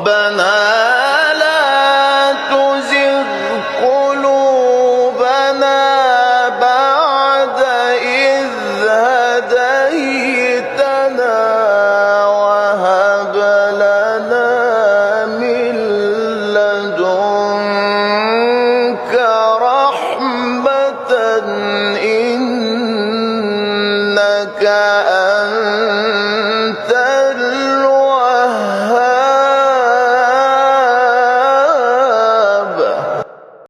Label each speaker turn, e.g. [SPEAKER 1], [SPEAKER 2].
[SPEAKER 1] ربنا لا تزغ قلوبنا بعد إذ هديتنا وهب لنا من لدنك رحمة إنك أنت